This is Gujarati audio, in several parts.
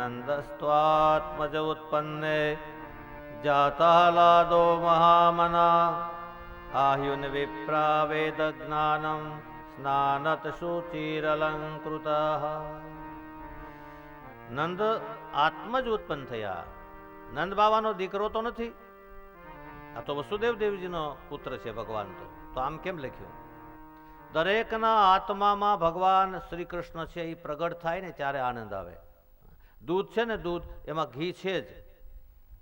નંદસ્ત્વાત્મજ ઉત્પન્ને જાતાલાદો મહામના આહ્યુન વિપ્રા વેદ જ્ઞાનમ સ્નાનત શુચિરલંકૃત. નંદ આત્મજ ઉત્પન્ન થયા. નંદ બાવાનો દીકરો તો નથી, આ તો વસુદેવ દેવજીનો પુત્ર છે ભગવાન. તો આમ કેમ લખ્યું? દરેકના આત્મામાં ભગવાન શ્રી કૃષ્ણ છે એ પ્રગટ થાય ને ત્યારે આનંદ આવે. દૂધ છે ને, દૂધ એમાં ઘી છે જ,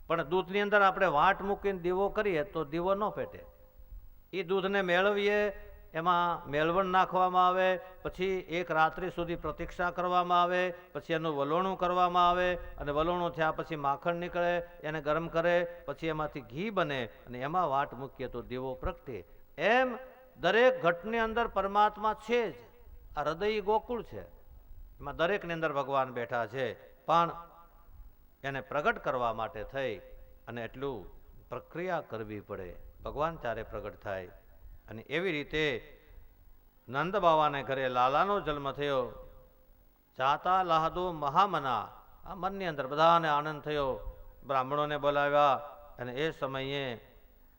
પણ દૂધની અંદર આપણે વાટ મૂકીને દીવો કરીએ તો દીવો ન પેટે. એ દૂધને મેળવીએ, એમાં મેળવણ નાખવામાં આવે, પછી એક રાત્રિ સુધી પ્રતીક્ષા કરવામાં આવે, પછી એનું વલોણું કરવામાં આવે, અને વલોણું થયા પછી માખણ નીકળે, એને ગરમ કરે, પછી એમાંથી ઘી બને, અને એમાં વાટ મૂકીએ તો દીવો પ્રગટે. એમ દરેક ઘટની અંદર પરમાત્મા છે જ. આ હૃદય ગોકુળ છે, એમાં દરેકની અંદર ભગવાન બેઠા છે, પણ એને પ્રગટ કરવા માટે થઈ અને એટલું પ્રક્રિયા કરવી પડે, ભગવાન ત્યારે પ્રગટ થાય. અને એવી રીતે નંદ બાવાને ઘરે લાલાનો જન્મ થયો. જાતા લાહદો મહામના, આ મનની અંદર બધાને આનંદ થયો. બ્રાહ્મણોને બોલાવ્યા અને એ સમયે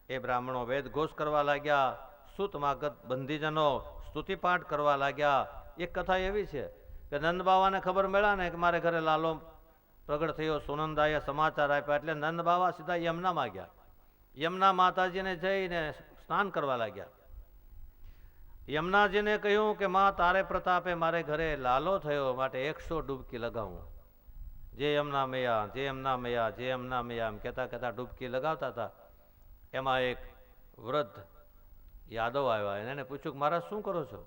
એ બ્રાહ્મણો વેદ ઘોષ કરવા લાગ્યા. સુતમાગત બંધીજનો સ્તુતિપાઠ કરવા લાગ્યા. એક કથા એવી છે કે નંદ બાવાને ખબર મળ્યા ને કે મારે ઘરે લાલો પ્રગટ થયો, સુનંદાએ સમાચાર આપ્યા, એટલે નંદ બાવા સીધા યમુનામાં ગયા. યમુના માતાજીને જઈને સ્નાન કરવા લાગ્યા. યમુનાજીને કહ્યું કે માં તારે પ્રતાપે મારે ઘરે લાલો થયો, માટે 100 ડૂબકી લગાવું. જે યમુના મૈયા, જે યમુના મૈયા, જે યમુના મૈયા એમ કહેતા કહેતા ડૂબકી લગાવતા હતા. એમાં એક વૃદ્ધ યાદવ આવ્યા, એને પૂછ્યું કે મારા શું કરો છો?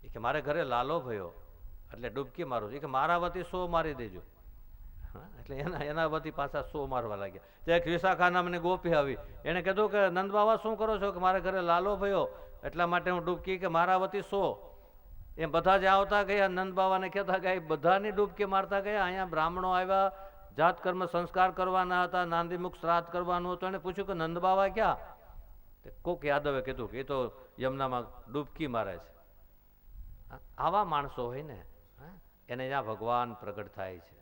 એ કે મારે ઘરે લાલો ભયો એટલે ડૂબકી મારું. એ કે મારા વતી 100 મારી દેજો. એટલે એના વતી પાછા 100 મારવા લાગ્યા. એક વિશાખા નામની ગોપી આવી, એને કીધું કે નંદ બાવા શું કરો છો? કે મારે ઘરે લાલો ભયો એટલા માટે હું ડૂબકી, કે મારા વતી 100. એમ બધા જ આવતા ગયા, નંદ બાવાને કહેતા ગયા, બધાની ડૂબકી મારતા ગયા. અહીંયા બ્રાહ્મણો આવ્યા, જાત કર્મ સંસ્કાર કરવાના હતા, નાંદીમુખ શ્રાદ્ધ કરવાનું હતું. એને પૂછ્યું કે નંદ બાવા ક્યાં? કોક યાદવે કીધું કે એ તો યમુનામાં ડૂબકી મારે છે. આવા માણસો હોય ને, એને ત્યાં ભગવાન પ્રગટ થાય છે.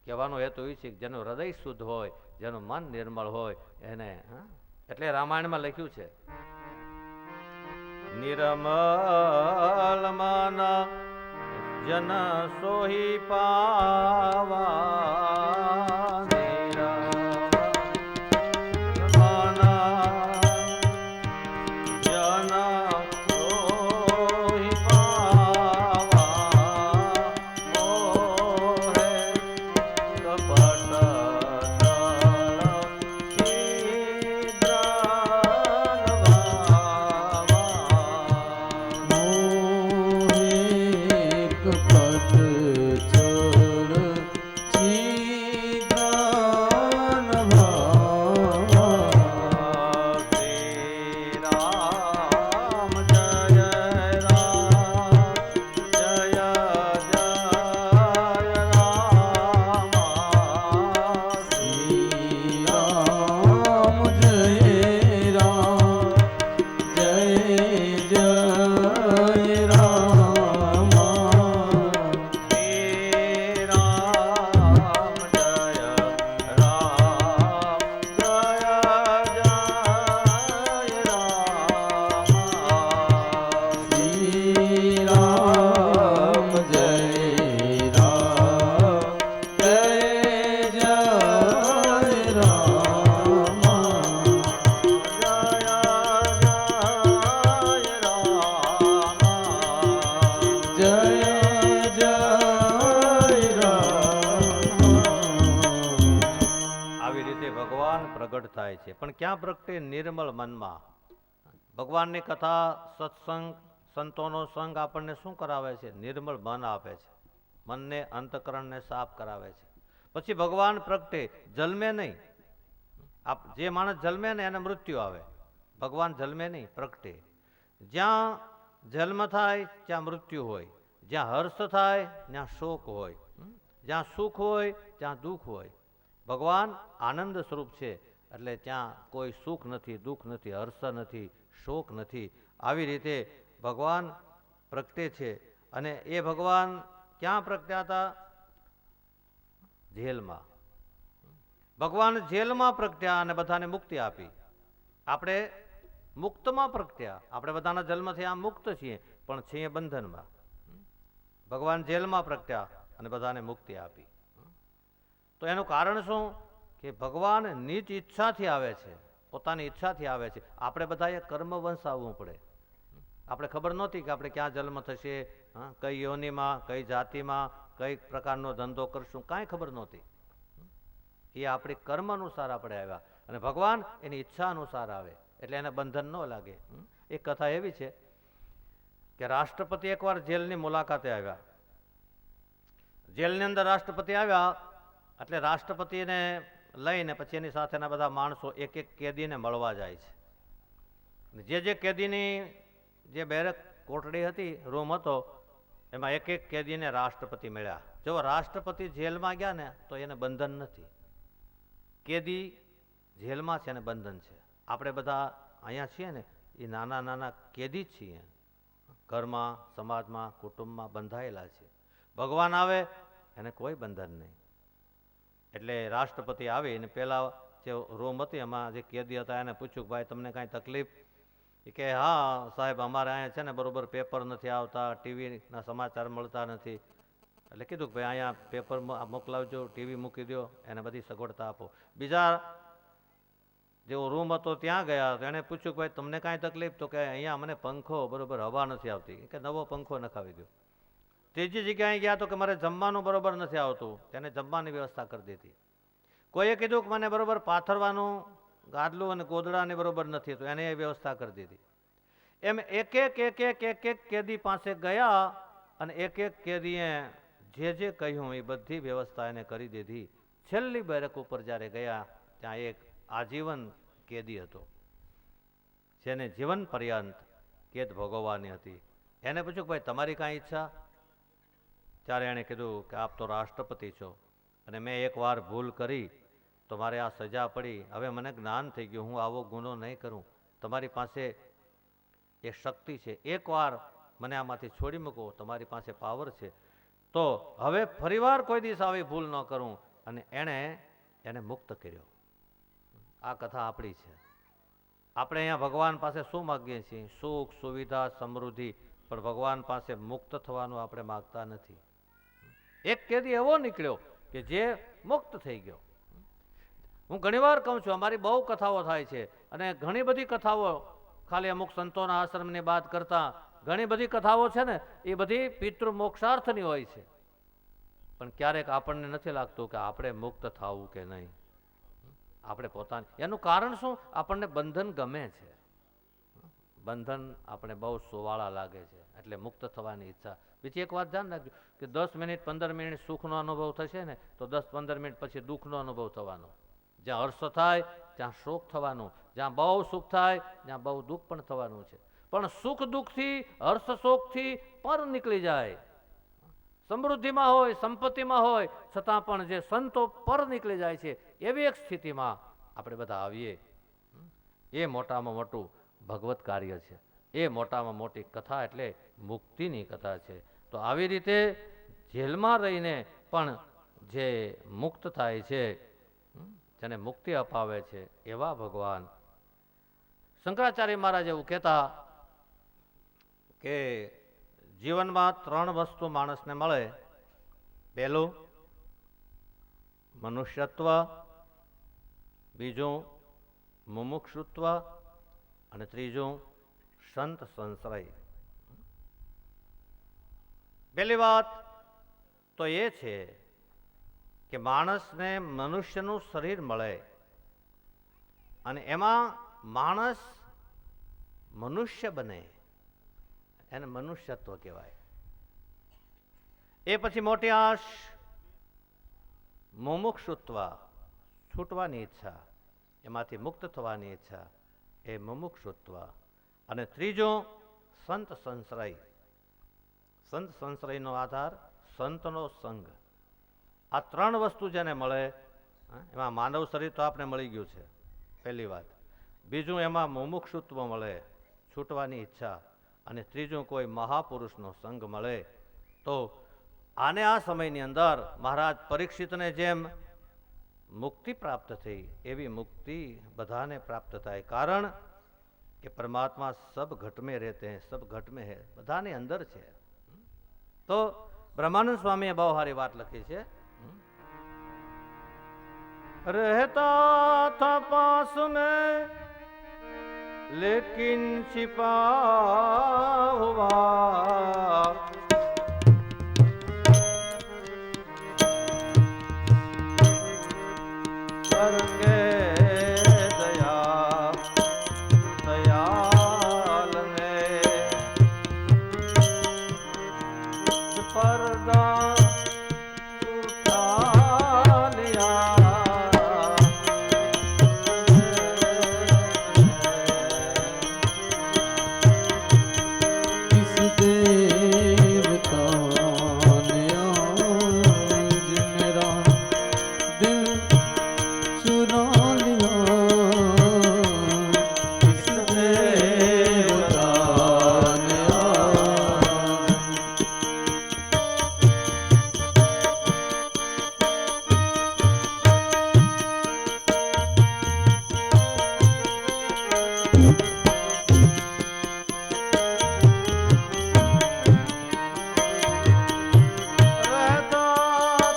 કહેવાનો હેતુ એ છે કે જેનું હૃદય શુદ્ધ હોય, જેનું મન નિર્મળ હોય એને, એટલે રામાયણમાં લખ્યું છે, નિર્મલ મન જન સોહી પાવા. પણ ક્યાં પ્રગટે? નિર્મળ મનમાં. ભગવાનની કથા, સત્સંગ, સંતોનો સંગ આપણને શું કરાવે છે? નિર્મળ મન આપે છે, મનને અંતકરણને સાફ કરાવે છે. પછી ભગવાન પ્રગટે, જન્મે નહીં. જે માણસ જન્મે ને એને મૃત્યુ આવે, ભગવાન જન્મે નહીં, પ્રગટે. જ્યાં જન્મ થાય ત્યાં મૃત્યુ હોય, જ્યાં હર્ષ થાય ત્યાં શોક હોય, જ્યાં સુખ હોય ત્યાં દુઃખ હોય. ભગવાન આનંદ સ્વરૂપ છે, એટલે ત્યાં કોઈ સુખ નથી, દુઃખ નથી, હર્ષ નથી, શોક નથી. આવી રીતે ભગવાન પ્રગટે છે. અને એ ભગવાન ક્યાં પ્રગટ્યા હતા? જેલમાં. ભગવાન જેલમાં પ્રગટ્યા અને બધાને મુક્તિ આપી. આપણે મુક્તમાં પ્રગટ્યા. આપણે બધાના જન્મથી આમ મુક્ત છીએ, પણ છીએ બંધનમાં. ભગવાન જેલમાં પ્રગટ્યા અને બધાને મુક્તિ આપી. તો એનું કારણ શું? કે ભગવાન નીચ ઈચ્છાથી આવે છે, પોતાની ઈચ્છાથી આવે છે. આપણે બધાએ કર્મવંશ આવવું પડે. આપણે ખબર નહોતી કે આપણે ક્યાં જન્મ થશે, કઈ યોનિમાં, કઈ જાતિમાં, કઈ પ્રકારનો ધંધો કરશું, કાંઈ ખબર નહોતી. એ આપણી કર્મ અનુસાર આપણે આવ્યા, અને ભગવાન એની ઈચ્છા અનુસાર આવે એટલે એને બંધન ન લાગે. એક કથા એવી છે કે રાષ્ટ્રપતિ એકવાર જેલની મુલાકાતે આવ્યા. જેલની અંદર રાષ્ટ્રપતિ આવ્યા એટલે રાષ્ટ્રપતિને લઈને પછી એની સાથેના બધા માણસો એક એક કેદીને મળવા જાય છે. જે કેદીની જે બેરક કોટડી હતી, રૂમ હતો, એમાં એક એક કેદીને રાષ્ટ્રપતિ મળ્યા. જો રાષ્ટ્રપતિ જેલમાં ગયા ને તો એને બંધન નથી. કેદી જેલમાં છે અને બંધન છે. આપણે બધા અહીંયા છીએ ને એ નાના નાના કેદી જ છીએ. ઘરમાં, સમાજમાં, કુટુંબમાં બંધાયેલા છે. ભગવાન આવે એને કોઈ બંધન નહીં. એટલે રાષ્ટ્રપતિ આવી અને પેલા જે રૂમ હતી એમાં જે કેદી હતા એને પૂછ્યું, ભાઈ તમને કાંઈ તકલીફ? એ કે હા સાહેબ, અમારે અહીંયા છે ને બરોબર પેપર નથી આવતા, ટીવીના સમાચાર મળતા નથી. એટલે કીધું કે ભાઈ અહીંયા પેપર મોકલાવજો, ટીવી મૂકી દો, એને બધી સગવડતા આપો. બીજા જેવો રૂમ હતો ત્યાં ગયા તો એને પૂછ્યું કે ભાઈ તમને કાંઈ તકલીફ? તો કે અહીંયા મને પંખો બરોબર હવા નથી આવતી, કે નવો પંખો નખાવી દો. ત્રીજી જગ્યાએ ગયા તો કે મારે જમવાનું બરોબર નથી આવતું, તેને જમવાની વ્યવસ્થા કરી દીધી. કોઈએ કીધું કે મને બરોબર પાથરવાનું ગાદલું અને ગોદડાની બરોબર નથી, તો એને એ વ્યવસ્થા કરી દીધી. એમ એક એક કેદી પાસે ગયા અને એક એક કેદીએ જે કહ્યું એ બધી વ્યવસ્થા એને કરી દીધી. છેલ્લી બેરક ઉપર જ્યારે ગયા ત્યાં એક આજીવન કેદી હતો, જેને જીવન પર્યંત કેદ ભોગવવાની હતી. એને પૂછ્યું કે ભાઈ તમારી કાંઈ ઈચ્છા? ત્યારે એણે કીધું કે આપ તો રાષ્ટ્રપતિ છો અને મેં એકવાર ભૂલ કરી તો મારે આ સજા પડી. હવે મને જ્ઞાન થઈ ગયું, હું આવો ગુનો નહીં કરું. તમારી પાસે એ શક્તિ છે, એકવાર મને આમાંથી છોડી મૂકો, તમારી પાસે પાવર છે, તો હવે ફરીવાર કોઈ દિવસ આવી ભૂલ ન કરું. અને એને મુક્ત કર્યો. આ કથા આપણી છે. આપણે અહીંયા ભગવાન પાસે શું માગીએ છીએ? સુખ, સુવિધા, સમૃદ્ધિ. પણ ભગવાન પાસે મુક્ત થવાનું આપણે માગતા નથી. એક કેદી એવો નીકળ્યો કે જે મુક્ત થઈ ગયો. હું ઘણીવાર કહું છું, અમારી બહુ કથાઓ થાય છે અને ઘણી બધી કથાઓ ખાલી અમુક સંતોના આશ્રમની વાત કરતા ઘણી બધી કથાઓ છે ને એ બધી પિતૃ મોક્ષાર્થની હોય છે. પણ ક્યારેક આપણને નથી લાગતું કે આપણે મુક્ત થવું કે નહીં. આપણે પોતાને, એનું કારણ શું? આપણને બંધન ગમે છે. બંધન આપણે બહુ સુવાળા લાગે છે એટલે મુક્ત થવાની ઈચ્છા. બીજી એક વાત ધ્યાન રાખજો કે 10 મિનિટ 15 મિનિટ સુખનો અનુભવ થશે ને તો 10-15 મિનિટ પછી દુઃખનો અનુભવ થવાનો. જ્યાં હર્ષ થાય ત્યાં શોક થવાનું, જ્યાં બહુ સુખ થાય ત્યાં બહુ દુઃખ પણ થવાનું છે. પણ સુખ દુઃખથી, હર્ષ શોકથી પર નીકળી જાય. સમૃદ્ધિમાં હોય, સંપત્તિમાં હોય છતાં પણ જે સંતો પર નીકળી જાય છે એવી એક સ્થિતિમાં આપણે બધા આવીએ. એ મોટામાં મોટું ભગવત કાર્ય છે. એ મોટામાં મોટી કથા એટલે મુક્તિની કથા છે. તો આવી રીતે જેલમાં રહીને પણ જે મુક્ત થાય છે, જેને મુક્તિ અપાવે છે એવા ભગવાન. શંકરાચાર્ય મહારાજ એવું કહેતા કે જીવનમાં 3 વસ્તુ માણસને મળે. પહેલું મનુષ્યત્વ, બીજું મુમુક્ષુત્વ અને ત્રીજું સંત સંશ્રય. પહેલી વાત તો એ છે કે માણસને મનુષ્યનું શરીર મળે અને એમાં માણસ મનુષ્ય બને, એને મનુષ્યત્વ કહેવાય. એ પછી મોટી આશ મુમુક્ષુત્વ, છૂટવાની ઈચ્છા, એમાંથી મુક્ત થવાની ઈચ્છા, એ મુમુક્ષુત્વ. અને ત્રીજું સંત સંશ્રય. સંત સંશ્રયનો આધાર સંતનો સંગ. આ 3 વસ્તુ જેને મળે, એમાં માનવ શરીર તો આપણે મળી ગયું છે, પહેલી વાત. બીજું એમાં મુમુક્ષુત્વ મળે, છૂટવાની ઈચ્છા. અને ત્રીજું કોઈ મહાપુરુષનો સંગ મળે તો આને આ સમયની અંદર મહારાજ પરીક્ષિતને જેમ મુક્તિ પ્રાપ્ત થઈ એવી મુક્તિ બધાને પ્રાપ્ત થાય, કારણ કે પરમાत्मा सब घट में रहते हैं, सब घट में है, બધાની અંદર છે. તો બ્રહ્માનંદ સ્વામીએ બહુ સારી વાત લખી છે. રહેતા था पास में लेकिन छिपा हुआ, करके दया दयाल ने पर्दा उठा लिया, किस देवता ने आज मेरा दिल चुरा लिया, किस देवता ने रहता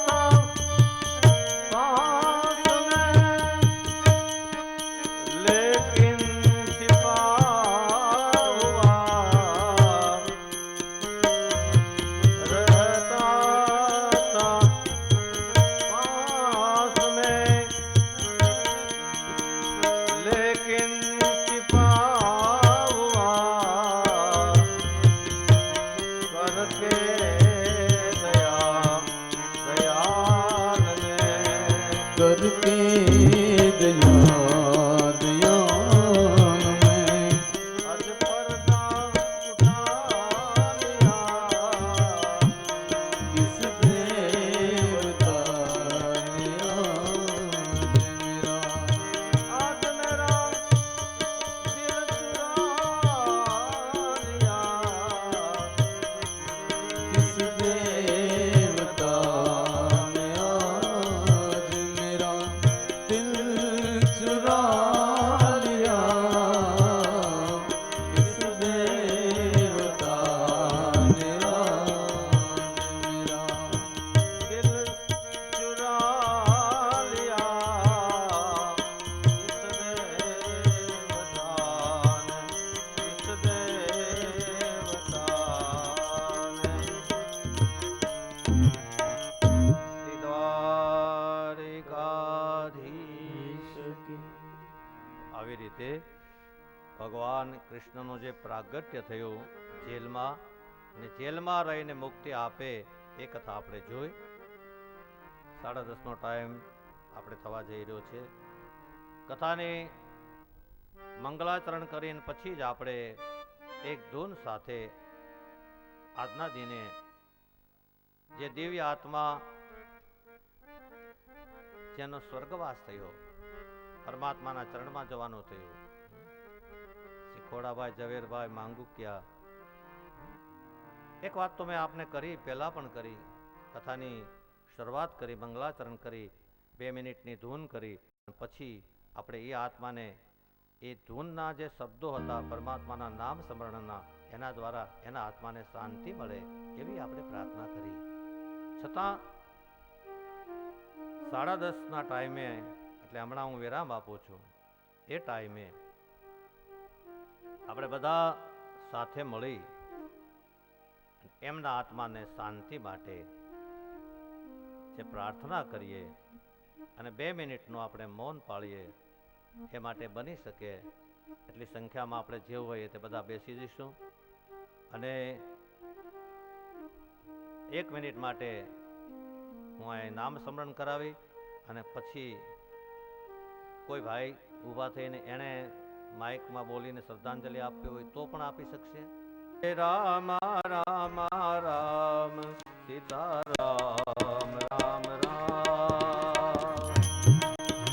था पास में लेकिन छिपा हुआ, रहता था पास में लेकिन छिपा हुआ, करके दया दयाल ने करके दया दयाल में अज पर्दा उठा लिया, किस देवता ने आज मेरा आज मेरा दिल चुरा लिया, किस देवता ने आज मेरा दिल चुरा लिया, किस देवता ने आज मेरा दिल चुरा लिया, इस देवता ने, इस देवता ने श्री દ્વારિકાધીશ કી. આવી રીતે ભગવાન કૃષ્ણનું જે પ્રાગટ્ય થયું જેલમાં, અને જેલમાં રહીને મુક્તિ આપે એ કથા આપણે જોઈ. 10:30નો ટાઈમ આપણે થવા જઈ રહ્યો છે. કથાની મંગલાચરણ કરીને પછી જ આપણે એક ધૂન સાથે આજના દિને જે દિવ્ય આત્મા જેનો સ્વર્ગવાસ થયો, પરમાત્માના ચરણમાં જવાનું થયું, શ્રી ખોડાભાઈ ઝવેરભાઈ માંગુકિયા. એક વાત તો મેં આપને કરી, પહેલા પણ કરી, કથાની શરૂઆત કરી, મંગલાચરણ કરી, 2 મિનિટની ધૂન કરી, પછી આપણે એ આત્માને એ ધૂનના જે શબ્દો હતા પરમાત્માના નામ સ્મરણના, એના દ્વારા એના આત્માને શાંતિ મળે એવી આપણે પ્રાર્થના કરી. છતાં 10:30ના ટાઈમે, એટલે હમણાં હું વિરામ આપું છું, એ ટાઈમે આપણે બધા સાથે મળી એમના આત્માને શાંતિ માટે જે પ્રાર્થના કરીએ અને 2 મિનિટનું આપણે મૌન પાળીએ, એ માટે બની શકે એટલી સંખ્યામાં આપણે જેવું હોય તે બધા બેસી જઈશું. અને 1 મિનિટ માટે હું અહીં નામ સ્મરણ કરાવી, અને પછી કોઈ ભાઈ ઊભા થઈને એણે માઇકમાં બોલીને શ્રદ્ધાંજલિ આપવી હોય તો પણ આપી શકશે. રામ રામ રામ સીતારામ રામ રામ,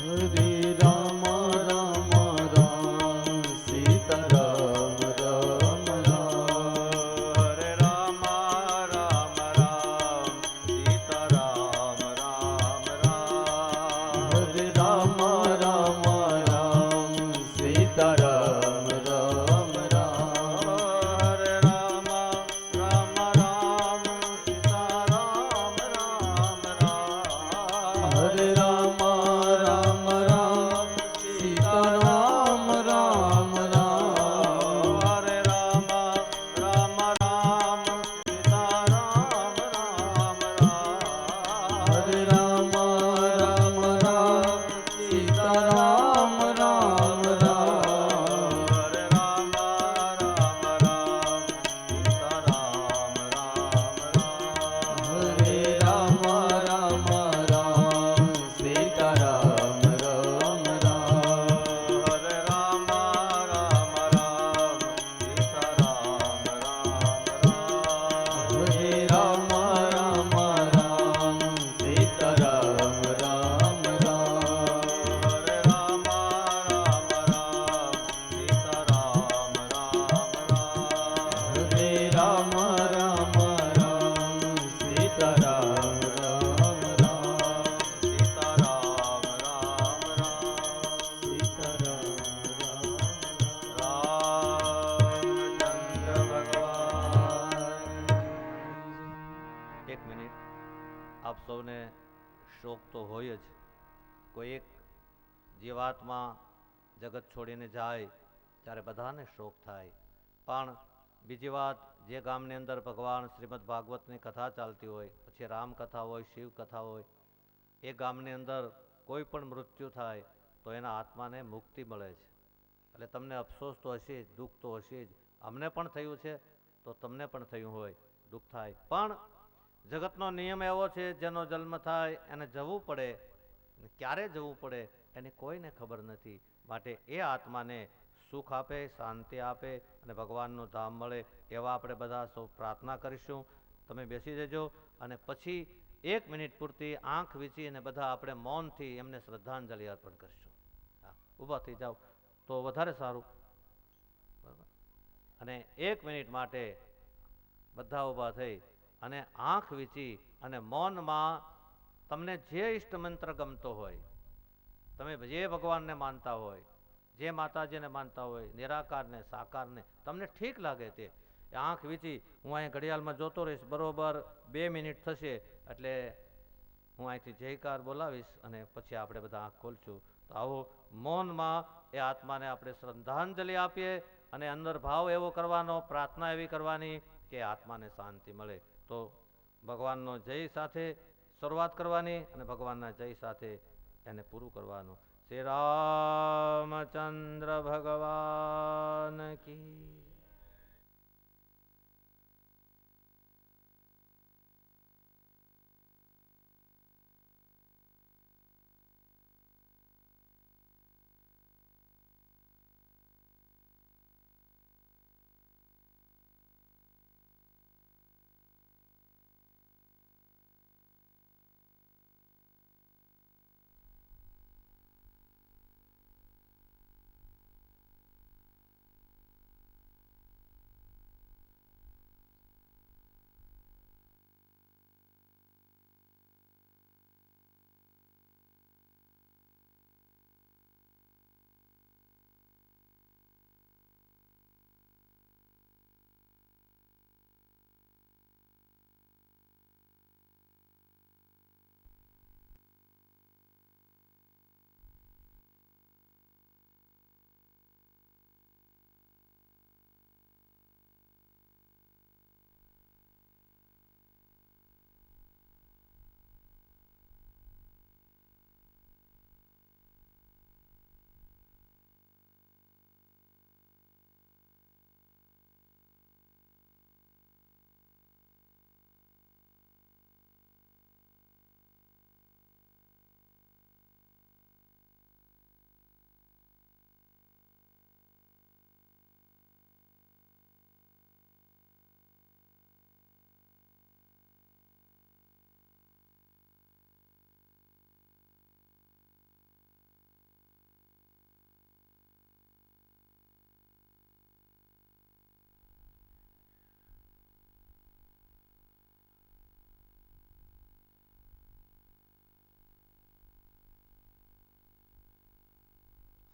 હરે રામ રામ રામ સીતારામ રામ રામ, હરે રામ રામ રામ રામ રામ રામ સીતારામ રામ રામ સીતારામ રામ રામ સીતારામ રામ રામચંદ્ર ભગવાન. એક મિનિટ, આપ સૌને શોક તો હોય જ. કોઈ એક જીવાત્મા જગત છોડીને જાય ત્યારે બધાને શોક થાય. પણ બીજી વાત, જે ગામની અંદર ભગવાન શ્રીમદ ભાગવતની કથા ચાલતી હોય, પછી રામકથા હોય, શિવ કથા હોય, એ ગામની અંદર કોઈ પણ મૃત્યુ થાય તો એના આત્માને મુક્તિ મળે છે. એટલે તમને અફસોસ તો હશે જ, દુઃખ તો હશે જ. અમને પણ થયું છે તો તમને પણ થયું હોય, દુઃખ થાય. પણ જગતનો નિયમ એવો છે, જેનો જન્મ થાય એને જવું પડે. ક્યારે જવું પડે એની કોઈને ખબર નથી. માટે એ આત્માને સુખ આપે, શાંતિ આપે અને ભગવાનનું ધામ મળે એવા આપણે બધા સૌ પ્રાર્થના કરીશું. તમે બેસી જજો અને પછી 1 મિનિટ પૂરતી આંખ વીંચી અને બધા આપણે મૌનથી એમને શ્રદ્ધાંજલિ અર્પણ કરીશું. હા, ઊભા થઈ જાઓ તો વધારે સારું. બરાબર. અને 1 મિનિટ માટે બધા ઊભા થઈ અને આંખ વીંચી અને મૌનમાં તમને જે ઈષ્ટ મંત્ર ગમતો હોય, તમે જે ભગવાનને માનતા હોય, જે માતાજીને માનતા હોય, નિરાકારને, સાકારને, તમને ઠીક લાગે તે આંખ વીંચી. હું અહીંયા ઘડિયાળમાં જોતો રહીશ, બરોબર 2 મિનિટ થશે એટલે હું અહીંથી જયકાર બોલાવીશ અને પછી આપણે બધા આંખ ખોલશું. તો આવો મૌનમાં એ આત્માને આપણે શ્રદ્ધાંજલિ આપીએ અને અંદર ભાવ એવો કરવાનો, પ્રાર્થના એવી કરવાની કે આત્માને શાંતિ મળે. તો ભગવાનનો જય સાથે શરૂઆત કરવાની અને ભગવાનના જય સાથે એને પૂરું કરવાનું. શ્રી રામચંદ્ર ભગવાન કી.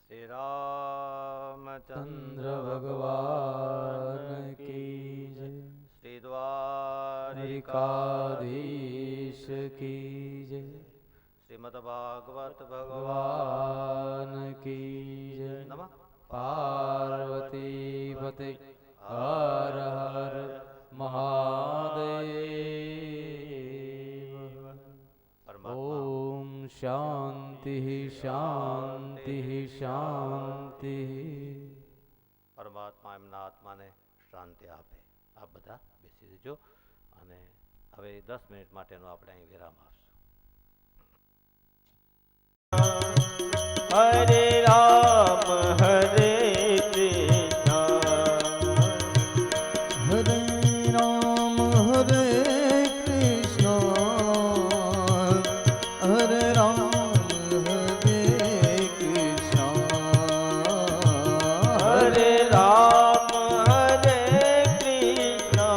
શ્રી રામચંદ્ર ભગવાન કી જય. શ્રી દ્વારિકાધીશ દ્વારિકાધીશ કી જય. શ્રીમદ ભાગવત ભગવાન ભગવાન કી જય. નમઃ પાર્વતી પતે હર હર મહાદેવ. પરમાત્મા ઓમ શાંતિ શાંતિ શાંતિ. પરમાત્મા એમના આત્માને શાંતિ આપે. આપ બધા બેસી જજો અને હવે 10 મિનિટ માટેનો આપણે અહીં વિરામ આપશું. હરે રામ હરે કૃષ્ણ હરે રામ હરે કૃષ્ણ હરે રામ હરે કૃષ્ણ હરે રામ હરે કૃષ્ણ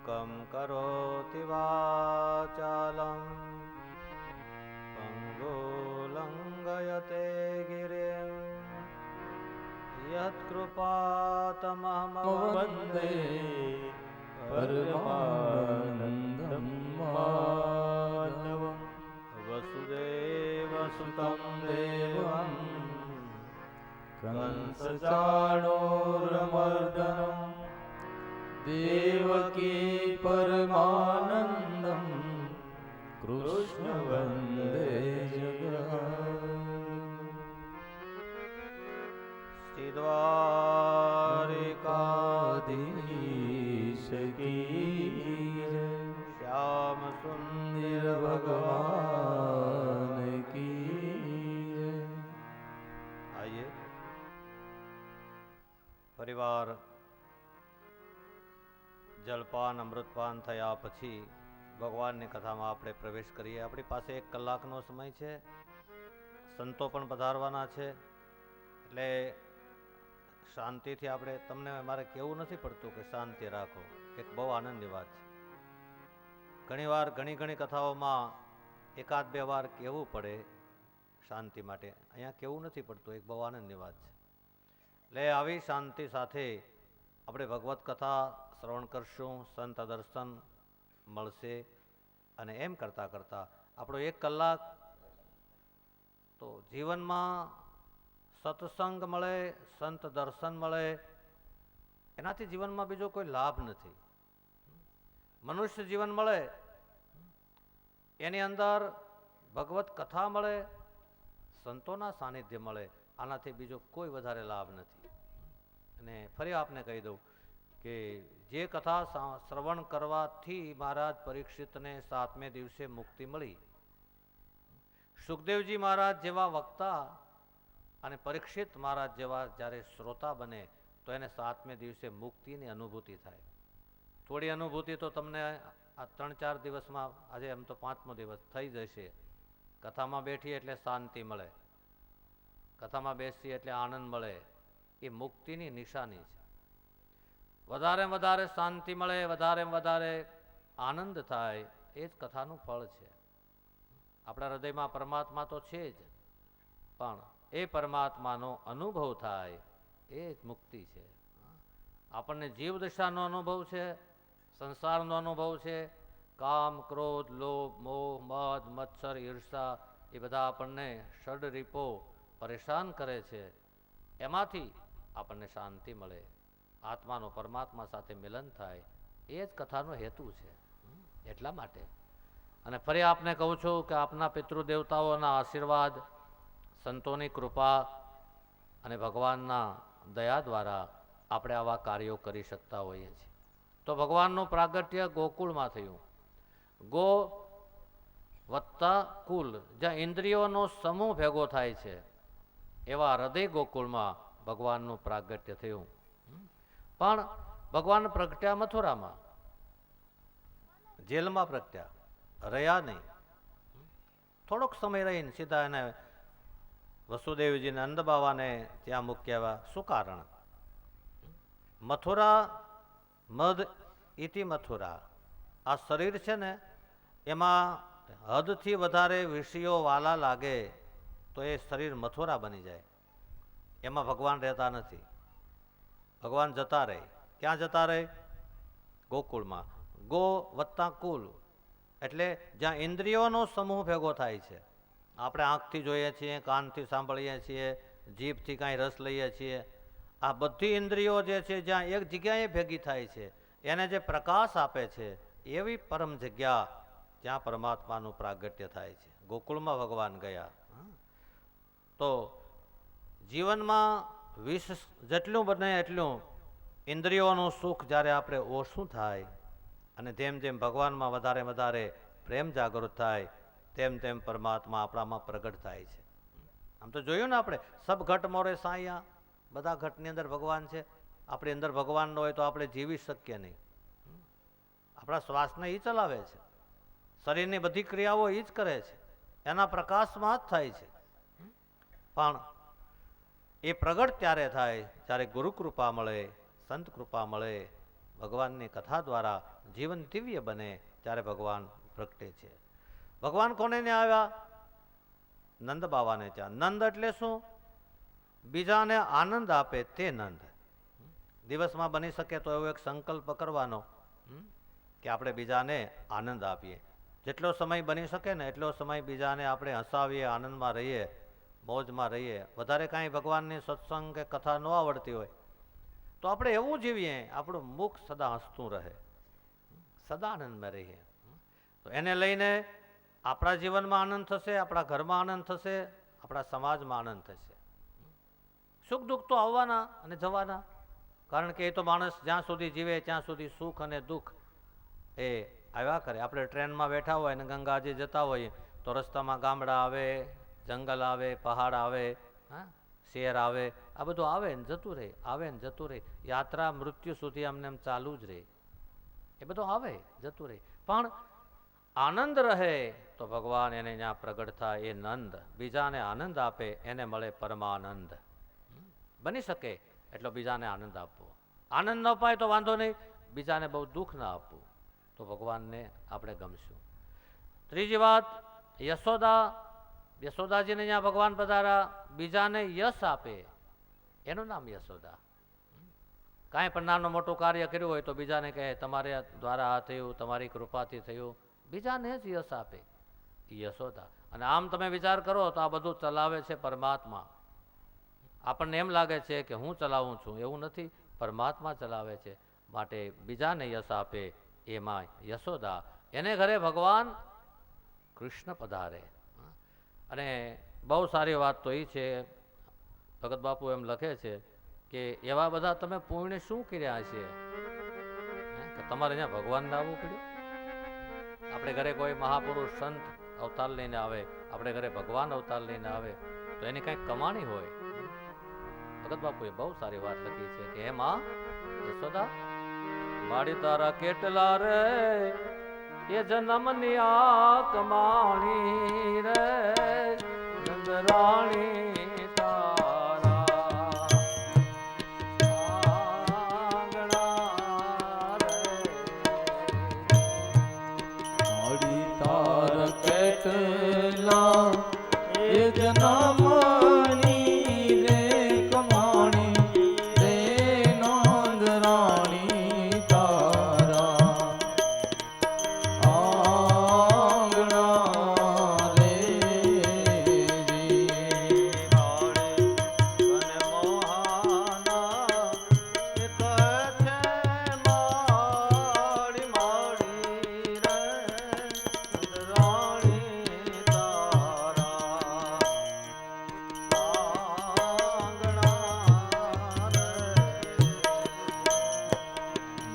મૂકં કરોતિ વાચાલં પંગુલંઘયતે ગિરિં યત્કૃપાતમહં વંદે પરમાનંદં માધવં વસુદેવસુતં દેવં કંસચાણૂરમર્દનમ દેવકી પરમાનંદં કૃષ્ણ વંદે શ્રીદ્વારિકાધીશ કી જય. શ્યામ સુંદર ભગવાન કી જય. આઈએ પરિવાર જલપાન અમૃતપાન થયા પછી ભગવાનની કથામાં આપણે પ્રવેશ કરીએ. આપણી પાસે 1 કલાકનો સમય છે. સંતો પણ પધારવાના છે, એટલે શાંતિથી આપણે, તમને મારે કહેવું નથી પડતું કે શાંતિ રાખો. એક બહુ આનંદની વાત છે. ઘણીવાર ઘણી કથાઓમાં 1-2 વાર કહેવું પડે શાંતિ માટે. અહીંયા કહેવું નથી પડતું. એક બહુ આનંદની વાત છે. એટલે આવી શાંતિ સાથે આપણે ભગવત કથા શ્રવણ કરશું, સંત દર્શન મળશે, અને એમ કરતાં કરતાં આપણો 1 કલાક તો જીવનમાં સત્સંગ મળે, સંત દર્શન મળે, એનાથી જીવનમાં બીજો કોઈ લાભ નથી. મનુષ્ય જીવન મળે એની અંદર ભગવત કથા મળે, સંતોના સાનિધ્ય મળે, આનાથી બીજો કોઈ વધારે લાભ નથી. અને ફરી આપને કહી દઉં કે જે કથા શ્રવણ કરવાથી મહારાજ પરીક્ષિતને 7મે દિવસે મુક્તિ મળી, સુખદેવજી મહારાજ જેવા વક્તા અને પરીક્ષિત મહારાજ જેવા જ્યારે શ્રોતા બને તો એને 7મે દિવસે મુક્તિની અનુભૂતિ થાય. થોડી અનુભૂતિ તો તમને આ 3-4 દિવસમાં, આજે એમ તો 5મો દિવસ થઈ જશે. કથામાં બેઠી એટલે શાંતિ મળે, કથામાં બેસી એટલે આનંદ મળે, એ મુક્તિની નિશાની છે. વધારે શાંતિ મળે, વધારે આનંદ થાય, એ જ કથાનું ફળ છે. આપણા હૃદયમાં પરમાત્મા તો છે જ, પણ એ પરમાત્માનો અનુભવ થાય, એ જ મુક્તિ છે. આપણને જીવ દશાનો અનુભવ છે, સંસારનો અનુભવ છે. કામ, ક્રોધ, લોભ, મોહ, મદ, મત્સર, ઈર્ષા, એ બધા આપણને ષડરીપો પરેશાન કરે છે. એમાંથી આપણને શાંતિ મળે, આત્માનો પરમાત્મા સાથે મિલન થાય, એ જ કથાનો હેતુ છે. એટલા માટે અને ફરી આપને કહું છું કે આપના પિતૃદેવતાઓના આશીર્વાદ, સંતોની કૃપા અને ભગવાનના દયા દ્વારા આપણે આવા કાર્યો કરી શકતા હોઈએ છીએ. તો ભગવાનનું પ્રાગટ્ય ગોકુળમાં થયું. ગો વત્તા કુલ, જ્યાં ઇન્દ્રિયોનો સમૂહ ભેગો થાય છે, એવા હૃદય ગોકુળમાં ભગવાનનું પ્રાગટ્ય થયું. પણ ભગવાન પ્રગટ્યા મથુરામાં, જેલમાં પ્રગટ્યા, રહ્યા નહીં. થોડોક સમય રહીને સીધા એને વસુદેવજીને નંદ બાવાને ત્યાં મૂક્યા. શું કારણ? મથુરા મદ ઇતિ મથુરા, આ શરીર છે ને એમાં હદથી વધારે વિષયો વાલા લાગે તો એ શરીર મથુરા બની જાય. એમાં ભગવાન રહેતા નથી. ભગવાન જતા રહે. ક્યાં જતા રહે? ગોકુળમાં. ગો વત્તા કુલ એટલે જ્યાં ઇન્દ્રિયોનો સમૂહ ભેગો થાય છે. આપણે આંખથી જોઈએ છીએ, કાનથી સાંભળીએ છીએ, જીભથી કાંઈ રસ લઈએ છીએ. આ બધી ઇન્દ્રિયો જે છે જ્યાં એક જગ્યાએ ભેગી થાય છે, એને જે પ્રકાશ આપે છે, એવી પરમ જગ્યા જ્યાં પરમાત્માનું પ્રાગટ્ય થાય છે. ગોકુળમાં ભગવાન ગયા. તો જીવનમાં વિષ જેટલું બને એટલું ઇન્દ્રિયોનું સુખ જ્યારે આપણે ઓછું થાય અને જેમ જેમ ભગવાનમાં વધારે પ્રેમ જાગૃત થાય, તેમ પરમાત્મા આપણામાં પ્રગટ થાય છે. આમ તો જોયું ને આપણે, સબ ઘટ મોરે સાયા, બધા ઘટની અંદર ભગવાન છે. આપણી અંદર ભગવાન ન હોય તો આપણે જીવી શકીએ નહીં. આપણા શ્વાસને એ ચલાવે છે, શરીરની બધી ક્રિયાઓ એ જ કરે છે, એના પ્રકાશમાં જ થાય છે. પણ એ પ્રગટ ત્યારે થાય જ્યારે ગુરુ કૃપા મળે, સંત કૃપા મળે, ભગવાનની કથા દ્વારા જીવન દિવ્ય બને ત્યારે ભગવાન પ્રગટે છે. ભગવાન કોને ને આવ્યા? નંદ બાવાને ત્યાં. નંદ એટલે શું? બીજાને આનંદ આપે તે નંદ. દિવસમાં બની શકે તો એવો એક સંકલ્પ કરવાનો કે આપણે બીજાને આનંદ આપીએ. જેટલો સમય બની શકે ને એટલો સમય બીજાને આપણે હસાવીએ, આનંદમાં રહીએ, મોજમાં રહીએ. વધારે કાંઈ ભગવાનની સત્સંગ કે કથા ન આવડતી હોય તો આપણે એવું જીવીએ, આપણું મુખ સદા હસતું રહે, સદા આનંદમાં રહીએ. તો એને લઈને આપણા જીવનમાં આનંદ થશે, આપણા ઘરમાં આનંદ થશે, આપણા સમાજમાં આનંદ થશે. સુખ દુઃખ તો આવવાના અને જવાના, કારણ કે એ તો માણસ જ્યાં સુધી જીવે ત્યાં સુધી સુખ અને દુઃખ એ આવ્યા કરે. આપણે ટ્રેનમાં બેઠા હોય અને ગંગાજી જતા હોઈએ તો રસ્તામાં ગામડા આવે, જંગલ આવે, પહાડ આવે, શેર આવે, આ બધું આવે ને જતું રહે, આવે ને જતું રહે. યાત્રા મૃત્યુ સુધી અમને એમ ચાલુ જ રહે. એ બધું આવે જતું રહે, પણ આનંદ રહે તો ભગવાન એને ત્યાં પ્રગટ થાય. એ નંદ બીજાને આનંદ આપે એને મળે પરમાનંદ. બની શકે એટલો બીજાને આનંદ આપવો. આનંદ ન પાય તો વાંધો નહીં, બીજાને બહુ દુઃખ ના આપવું, તો ભગવાનને આપણે ગમશું. ત્રીજી વાત, યશોદાજીને ત્યાં ભગવાન પધારા, બીજાને યશ આપે એનું નામ યશોદા. કાંઈ પણ નાનું મોટું કાર્ય કર્યું હોય તો બીજાને કહે તમારે દ્વારા આ થયું, તમારી કૃપાથી થયું, બીજાને જ યશ આપે, યશોદા. અને આમ તમે વિચાર કરો તો આ બધું ચલાવે છે પરમાત્મા. આપણને એમ લાગે છે કે હું ચલાવું છું, એવું નથી, પરમાત્મા ચલાવે છે. માટે બીજાને યશ આપે એમાં યશોદા. એને ઘરે ભગવાન કૃષ્ણ પધારે. અને બહુ સારી વાત તો એ છે, ભગત બાપુ એમ લખે છે કે એવા બધા તમે પુણ્ય શું કર્યા છે કે તમારે અહીંયા ભગવાનને આવવું પડ્યું. આપણે ઘરે કોઈ મહાપુરુષ સંત અવતાર લઈને આવે, આપણે ઘરે ભગવાન અવતાર લઈને આવે તો એની કંઈક કમાણી હોય. ભગત બાપુએ બહુ સારી વાત લખી છે કે એમાં યશોદા મારી તારા કેટલા રે એ જન્મની આ કમાણી રે, નંદરાણી તારા આંગણા રે. મારી તાર કેટલા એ જન્મની રે કમાણી રે, નંદરાણી તારા આંગણા રે.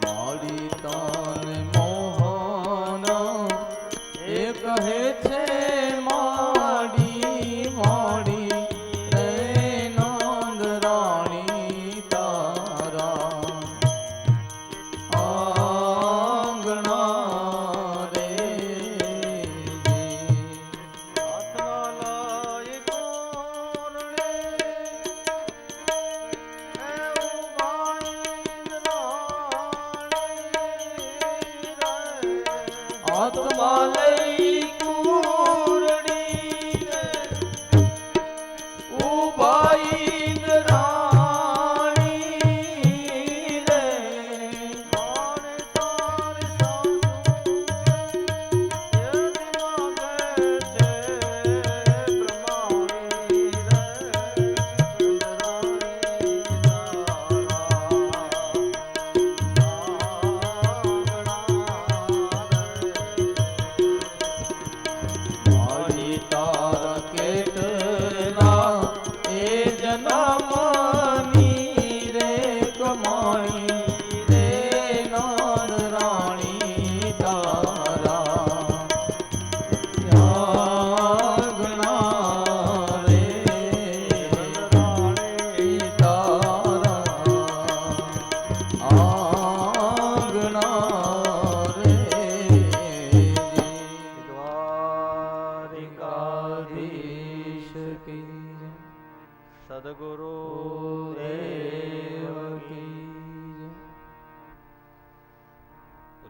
મારી તન મોહન એ કહે છે માડી માડી રે, નંદરાણી તારા આંગણા રે. હાથમાં લઈ કુરડી ઉભા ઇન્દ્રાણી રે,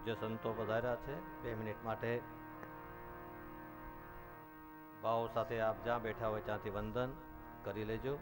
પૂજ્ય સંતો પધાર્યા છે. 2 મિનિટ માટે ભાવ સાથે આપ જ્યાં બેઠા હોય ત્યાંથી વંદન કરી લેજો.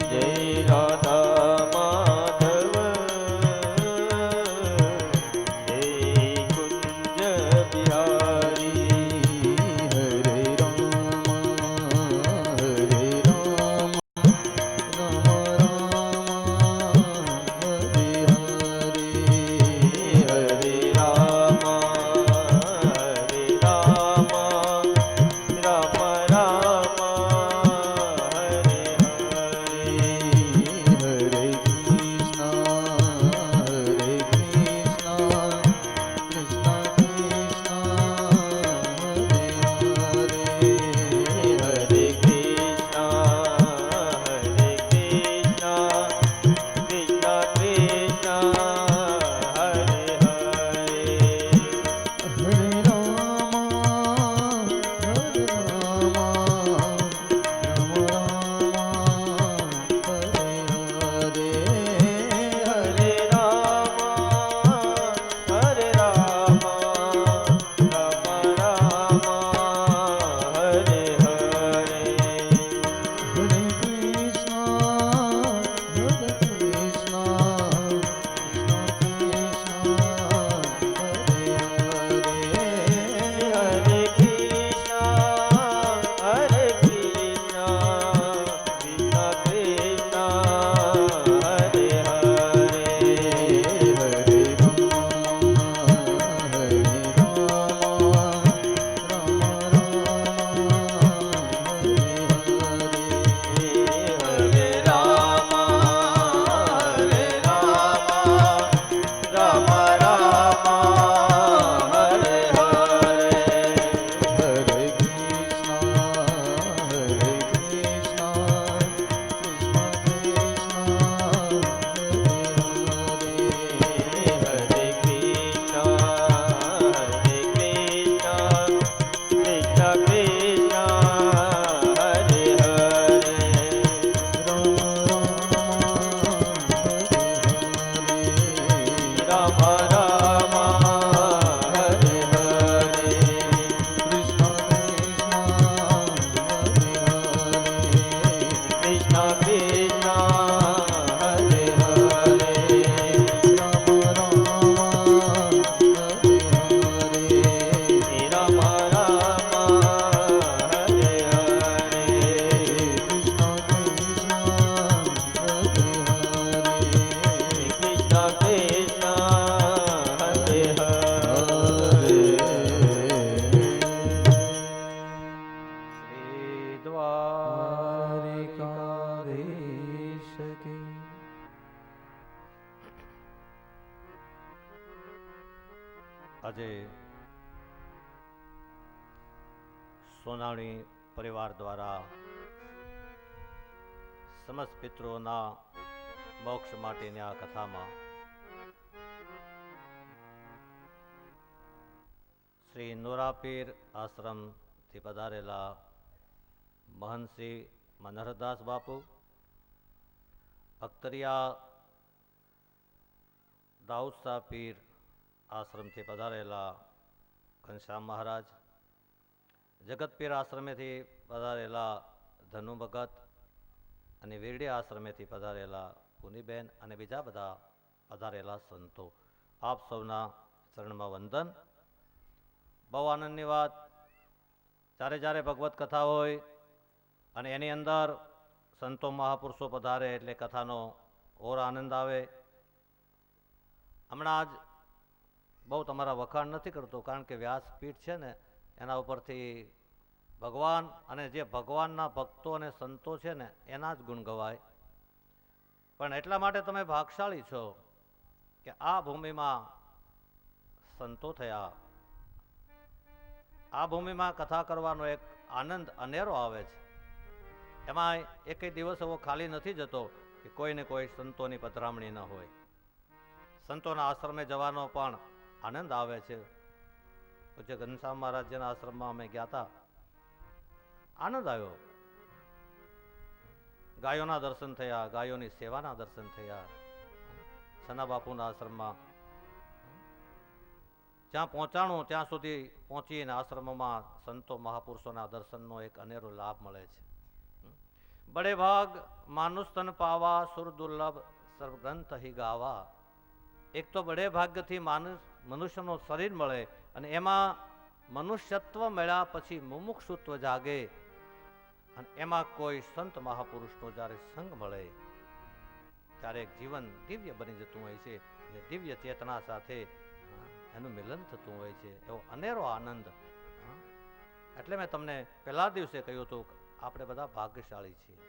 જય આજે સોનાણી પરિવાર દ્વારા સમસ્ત પિતૃઓના મોક્ષ માટેની આ કથામાં શ્રી નોરાપીર આશ્રમથી પધારેલા મહંત શ્રી મનહરદાસ બાપુ, અખ્તરિયા દાઉદ શાહ પીર આશ્રમથી પધારેલા ઘનશ્યામ મહારાજ, જગતપીર આશ્રમેથી પધારેલા ધનુ ભગત અને વીરડી આશ્રમેથી પધારેલા પુનીબેન અને બીજા બધા પધારેલા સંતો, આપ સૌના ચરણમાં વંદન. બહુ આનંદની વાત, જ્યારે જ્યારે ભગવત કથા હોય અને એની અંદર સંતો મહાપુરુષો પધારે એટલે કથાનો ઓર આનંદ આવે. હમણાં જ બહુ તમારા વખાણ નથી કરતો, કારણ કે વ્યાસપીઠ છે ને એના ઉપરથી ભગવાન અને જે ભગવાનના ભક્તો અને સંતો છે ને એના જ ગુણ ગવાય. પણ એટલા માટે તમે ભાગશાળી છો કે આ ભૂમિમાં સંતો થયા, આ ભૂમિમાં કથા કરવાનો એક આનંદ અનેરો આવે છે. એમાં એકેય દિવસ એવો ખાલી નથી જતો કે કોઈને કોઈ સંતોની પધરામણી ન હોય. સંતોના આશ્રમે જવાનો પણ આનંદ આવે છે. પૂજ્ય ઘનશ્યામ મહારાજના આશ્રમમાં અમે ગયા હતા, આનંદ આવ્યો. ગાયોના દર્શન થયા, ગાયોની સેવાના દર્શન થયા. સના બાપુના આશ્રમમાં જ્યાં પહોંચાણું ત્યાં સુધી પહોંચીને આશ્રમોમાં સંતો મહાપુરુષોના દર્શનનો એક અનેરો લાભ મળે છે. બડે ભાગ માનુષ તન પાવા, સુર દુર્લભ સર્વગ્રંથ હિ ગાવા. એક તો બડે ભાગ્યથી મનુષ્યનો શરીર મળે અને એમાં મનુષ્યત્વ મળ્યા પછી મુમુક્ષુત્વ જાગે અને એમાં કોઈ સંત મહાપુરુષનો જ્યારે સંગ મળે ત્યારે જીવન દિવ્ય બની જતું હોય છે અને દિવ્ય ચેતના સાથે એનું મિલન થતું હોય છે. એવો અનેરો આનંદ. એટલે મેં તમને પહેલા દિવસે કહ્યું હતું કે આપણે બધા ભાગ્યશાળી છીએ.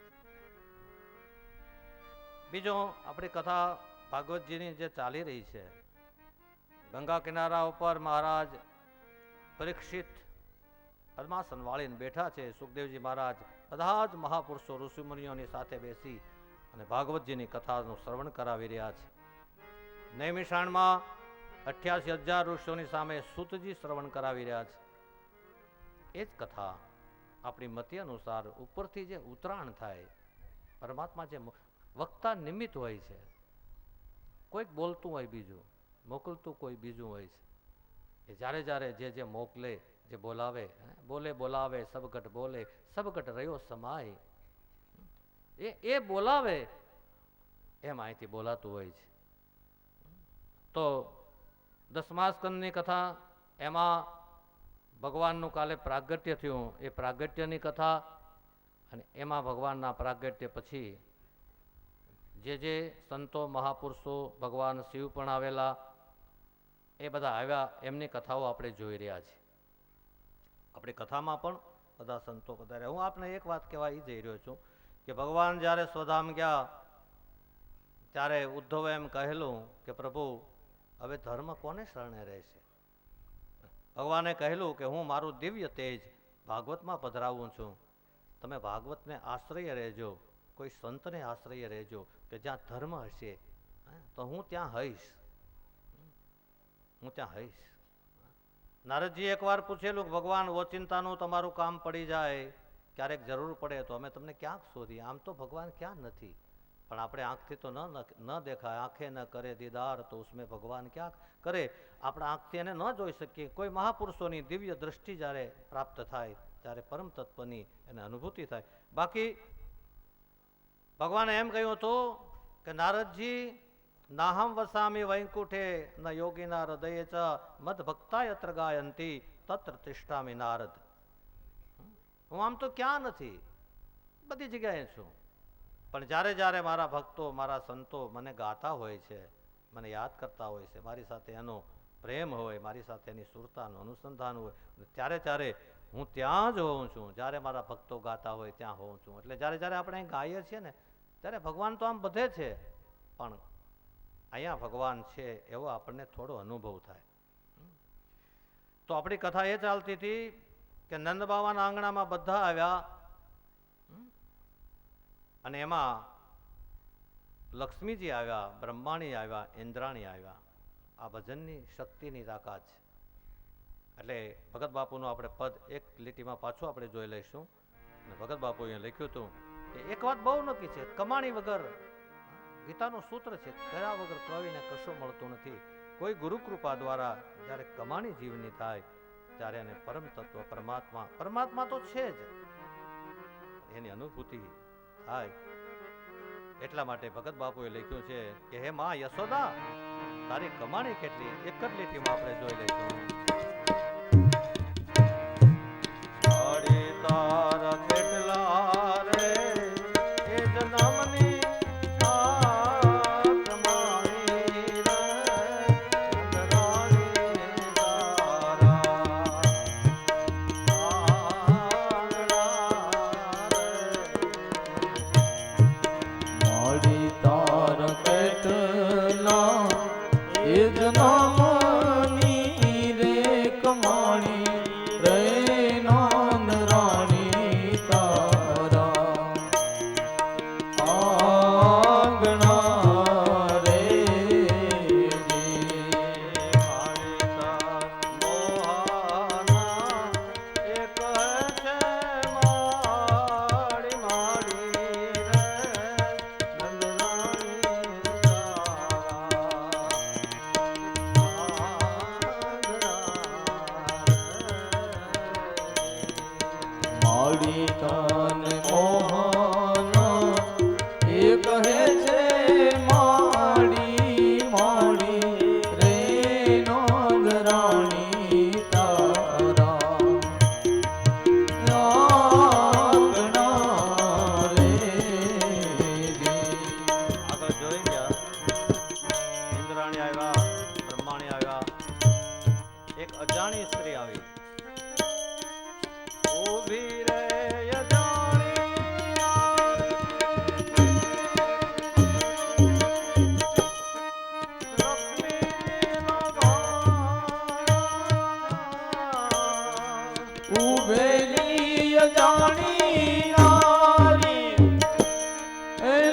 બીજો, આપણી કથા ભાગવતજીની જે ચાલી રહી છે, ગંગા કિનારા ઉપર મહારાજ પરીક્ષિત પદ્માસન વાળીને બેઠા છે. સુખદેવજી મહારાજ બધા જ મહાપુરુષો ઋષિમુનિઓની સાથે બેસી અને ભાગવતજીની કથાનું શ્રવણ કરાવી રહ્યા છે. નૈમિષારણમાં 88,000 ઋષિઓની સામે સૂતજી શ્રવણ કરાવી રહ્યા છે. એ જ કથા આપણી મતિ અનુસાર ઉપરથી જે ઉતરાણ થાય, પરમાત્મા જે વક્તા નિમિત્ત હોય છે, કોઈક બોલતું હોય બીજું, મોકલતું કોઈ બીજું હોય છે. એ જ્યારે જ્યારે જે મોકલે, જે બોલાવે, બોલે બોલાવે સબગટ બોલે, સબગટ રહ્યો સમાય, એ બોલાવે એમ અહીંથી બોલાતું હોય છે. તો 10મા સ્કંદની કથા, એમાં ભગવાનનું કાલે પ્રાગટ્ય થયું, એ પ્રાગટ્યની કથા અને એમાં ભગવાનના પ્રાગટ્ય પછી જે સંતો મહાપુરુષો, ભગવાન શિવ પણ આવેલા, એ બધા આવ્યા, એમની કથાઓ આપણે જોઈ રહ્યા છીએ. આપણી કથામાં પણ બધા સંતો પધાર્યા. હું આપને એક વાત કહેવા એ જઈ રહ્યો છું કે ભગવાન જ્યારે સ્વધામ ગયા ત્યારે ઉદ્ધવે એમ કહેલું કે પ્રભુ હવે ધર્મ કોને શરણે રહેશે? ભગવાને કહેલું કે હું મારું દિવ્ય તેજ ભાગવતમાં પધરાવું છું, તમે ભાગવતને આશ્રય રહેજો, કોઈ સંતને આશ્રય રહેજો, કે જ્યાં ધર્મ હશે તો હું ત્યાં હઈશ, હું ત્યાં હઈશ. નારદજી એકવાર પૂછેલું કે ભગવાન ઓચિંતાનું તમારું કામ પડી જાય, ક્યારેક જરૂર પડે તો અમે તમને ક્યાંક શોધીએ? આમ તો ભગવાન ક્યાં નથી, પણ આપણે આંખથી તો ન દેખાય, આંખે ન કરે દીદાર તો ઉસમે ભગવાન ક્યાં કરે. આપણે આંખથી એને ન જોઈ શકીએ. કોઈ મહાપુરુષોની દિવ્ય દ્રષ્ટિ જ્યારે પ્રાપ્ત થાય ત્યારે પરમ તત્વની એને અનુભૂતિ થાય. બાકી ભગવાને એમ કહ્યું હતું કે નારદજી, નાહમ વસામી વૈકુંઠે ન યોગીના હૃદયે ચ મદ ભક્તા યત્ર ગાયંતી તત્ર તિષ્ઠામિ નારદ. હું આમ તો ક્યાં નથી, બધી જગ્યાએ છું, પણ જ્યારે જ્યારે મારા ભક્તો, મારા સંતો મને ગાતા હોય છે, મને યાદ કરતા હોય છે, મારી સાથે એનો પ્રેમ હોય, મારી સાથે એની સુરતાનું અનુસંધાન હોય, ત્યારે ત્યારે હું ત્યાં જ હોઉં છું. જ્યારે મારા ભક્તો ગાતા હોય ત્યાં હોઉં છું. એટલે જ્યારે જ્યારે આપણે અહીં ગાઈએ છીએ ને ત્યારે ભગવાન તો આમ બધે છે, પણ અહીંયા ભગવાન છે એવો આપણને થોડો અનુભવ થાય. તો આપણી કથા એ ચાલતી હતી કે નંદ બાવાના આંગણામાં બધા આવ્યા અને એમાં લક્ષ્મીજી આવ્યા, બ્રહ્માણી આવ્યા, ઇન્દ્રાણી આવ્યા. આ ભજનની શક્તિની તાકાત છે. એટલે ભગત બાપુનું આપણે પદ એક લીટીમાં પાછું આપણે જોઈ લઈશું. અને ભગત બાપુ અહીંયા લખ્યું હતું કે એક વાત બહુ નક્કી છે, કમાણી વગર, ગીતાનું સૂત્ર છે, કર્યા વગર કવિને કશું મળતું નથી. કોઈ ગુરુ કૃપા દ્વારા જ્યારે કમાણી જીવની થાય ત્યારે એને પરમ તત્વ પરમાત્મા તો છે જ, એની અનુભૂતિ થાય. એટલા માટે ભગત બાપુએ લખ્યું છે કે હે માં યશોદા, તારી કમાણી કેટલી, એક જ લીટીમાં આપણે જોઈ લઈશું. તારા કેટલા રે એ જન્મની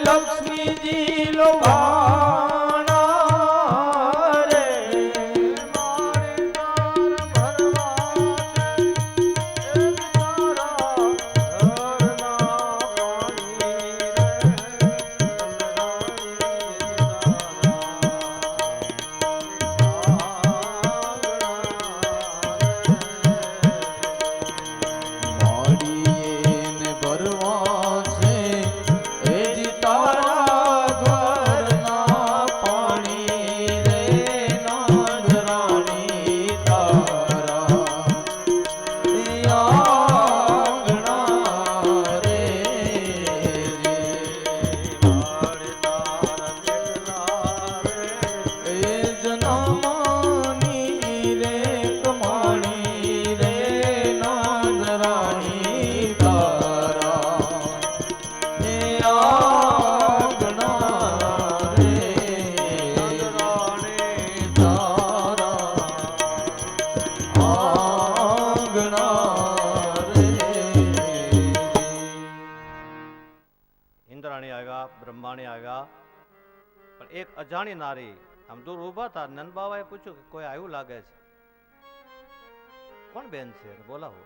લક્ષ્મીજી લોભાણા રે બ્રહ્માણી આવ્યા, પણ એક અજાણી નારી આમ દૂર ઉભા હતા. નંદબાવાએ પૂછ્યું કે કોઈ આવ્યું લાગે છે, કોણ બેન છે, બોલાવો.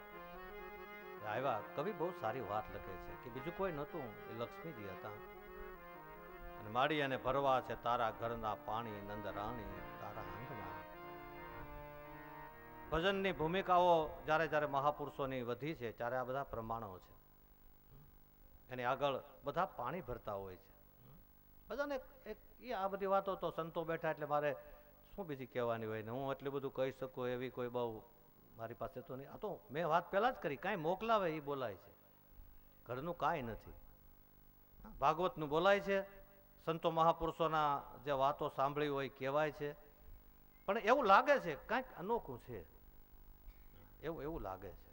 આવ્યા. કવિ બહુ સારી વાત લખે છે કે બીજું કોઈ નહોતું, એ લક્ષ્મીજી હતા. અને માડી અને ભરવા છે તારા ઘરના પાણી, નંદરાણી તારા આંગણા. ભજનની ભૂમિકાઓ જ્યારે જ્યારે મહાપુરુષોની વધી છે ત્યારે આ બધા પ્રમાણો છે. એની આગળ બધા પાણી ભરતા હોય છે. બધાને આ બધી વાતો તો સંતો બેઠા એટલે મારે શું બીજી કહેવાની હોય ને હું એટલું બધું કહી શકું એવી કોઈ બહુ મારી પાસે તો નહીં. આ તો મેં વાત પહેલા જ કરી, કાંઈ મોકલાવે એ બોલાય છે, ઘરનું કાંઈ નથી. ભાગવતનું બોલાય છે, સંતો મહાપુરુષોના જે વાતો સાંભળી હોય કહેવાય છે, પણ એવું લાગે છે કાંઈક અનોખું છે, એવું લાગે છે.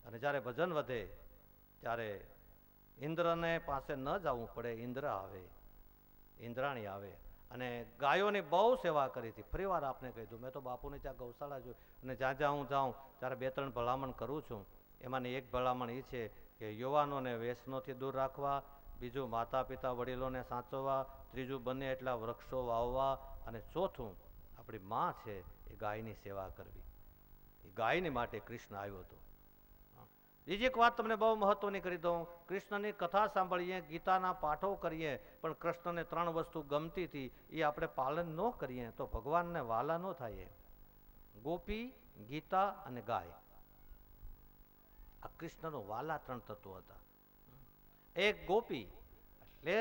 અને જ્યારે ભજન વધે ત્યારે ઇન્દ્રને પાસે ન જવું પડે, ઇન્દ્ર આવે, ઇન્દ્રાણી આવે. અને ગાયોની બહુ સેવા કરી હતી. ફરી વાર આપને કહી દઉં, મેં તો બાપુને ત્યાં ગૌશાળા જોઈ, અને જ્યાં જ્યાં હું જાઉં ત્યારે 2-3 ભલામણ કરું છું. એમાંની એક ભલામણ એ છે કે યુવાનોને વ્યસનોથી દૂર રાખવા, બીજું માતા પિતા વડીલોને સાચવવા, ત્રીજું બને એટલા વૃક્ષો વાવવા, અને ચોથું આપણી માં છે એ ગાયની સેવા કરવી. એ ગાયને માટે કૃષ્ણ આવ્યો હતો. બીજી એક વાત તમને બહુ મહત્વની કરી દઉં. કૃષ્ણની કથા સાંભળીએ, ગીતાના પાઠો કરીએ, પણ કૃષ્ણને 3 વસ્તુ ગમતી હતી, એ આપણે પાલન ન કરીએ તો ભગવાનને વાલા ન થાય. ગોપી, ગીતા અને ગાય, આ કૃષ્ણનો વાલા 3 તત્વો હતા. એક ગોપી એટલે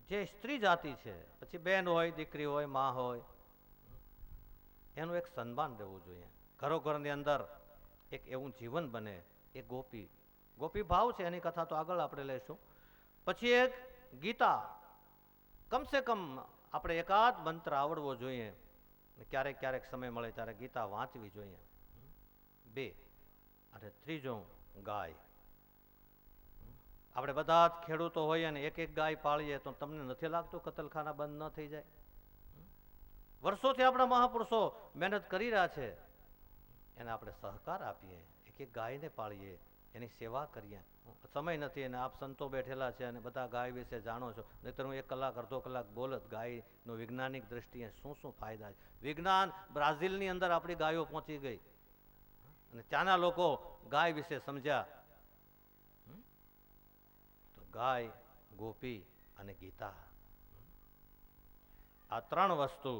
જે સ્ત્રી જાતિ છે, પછી બેન હોય, દીકરી હોય, માં હોય, એનું એક સન્માન રહેવું જોઈએ. ઘરોઘરની અંદર એક એવું જીવન બને, એ ગોપી. ગોપી ભાવ છે, એની કથા તો આગળ આપણે લઈશું. પછી એક ગીતા, કમસે કમ આપણે એકાદ મંત્ર આવડવો જોઈએ. ક્યારેક ક્યારેક સમય મળે ત્યારે ગીતા વાંચવી જોઈએ. 2 અને ત્રીજું ગાય. આપણે બધા જ ખેડૂતો હોઈએ ને એક ગાય પાળીએ તો તમને નથી લાગતું કતલખાના બંધ ન થઈ જાય? વર્ષોથી આપણા મહાપુરુષો મહેનત કરી રહ્યા છે, એને આપણે સહકાર આપીએ, એક ગાયને પાળીએ, એની સેવા કરીએ. સમય નથી અને આપ સંતો બેઠેલા છે અને બધા ગાય વિશે જાણો છો, નહીંતર હું 1 કલાક અડધો કલાક બોલત ગાયનું વૈજ્ઞાનિક દ્રષ્ટિએ શું શું ફાયદા છે. વિજ્ઞાન બ્રાઝિલની અંદર આપણી ગાયો પહોંચી ગઈ અને ત્યાંના લોકો ગાય વિશે સમજ્યા. તો ગાય, ગોપી અને ગીતા, આ 3 વસ્તુ